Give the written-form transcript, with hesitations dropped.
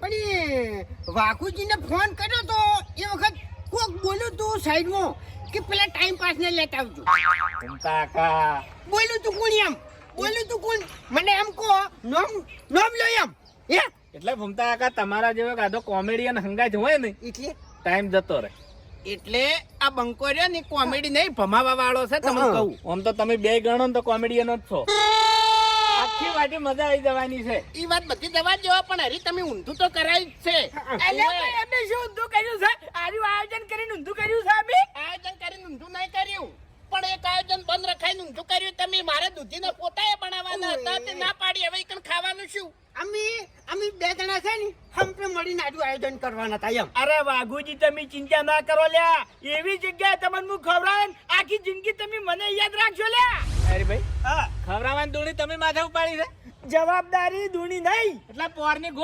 પણ એ વાઘુજીને ફોન કર્યો તો એ વખત કોક બોલ્યું તું સાઈડમાં કે પેલા ટાઈમ પાસ ને લેતા આવજો. કાકા બોલ્યું તું કોણ એમ? બોલ્યું તું કોણ? મને એમ કહો, નામ લો એમ. હે એટલે ભૂમતા કાકા તમારા જેવો કાદો કોમેડિયન હંગાજ હોય ને એટલે ટાઈમ જતો રહે. એટલે આ બંકો રહ્યો ને કોમેડી નહીં ભમાવા વાળો છે તમને કહું. આમ તો તમે બે ગણો ને તો કોમેડિયન જ છો. આખી વાટી મજા આવી જવાની છે. ઈ વાત બધી દવા જેવા પણ હરી તમે ઊંધું તો કરાય જ છે. એમને શું ઊંધું કર્યું છે? આર્યું આયોજન કરીને ઊંધું કર્યું છે અમે? આયોજન કરીને ઊંધું નહીં કર્યું પણ એક આયોજન બંધ રખાઈને ઊંધું કર્યું. તમે મારે દૂધીના પોતાએ બનાવવાના હતા તે ના પાડી. હવે ઈકન ખાવાનું શું? અમે બે જણા છે ને હમપે મળીને આજુ આયોજન કરવાના હતા એમ. અરે વાઘુજી તમે ચિંતા ના કરો લ્યા. એવી જગ્યાએ તમને હું ખવડાવું આખી જિંદગી તમે મને યાદ રાખજો લ્યા. અરે ભાઈ હા, ખવડાવવાની દોણી તમે માથે ઉપાડી છે જવાબદારી દૂણી નહીં. એટલે પોરની ગોળ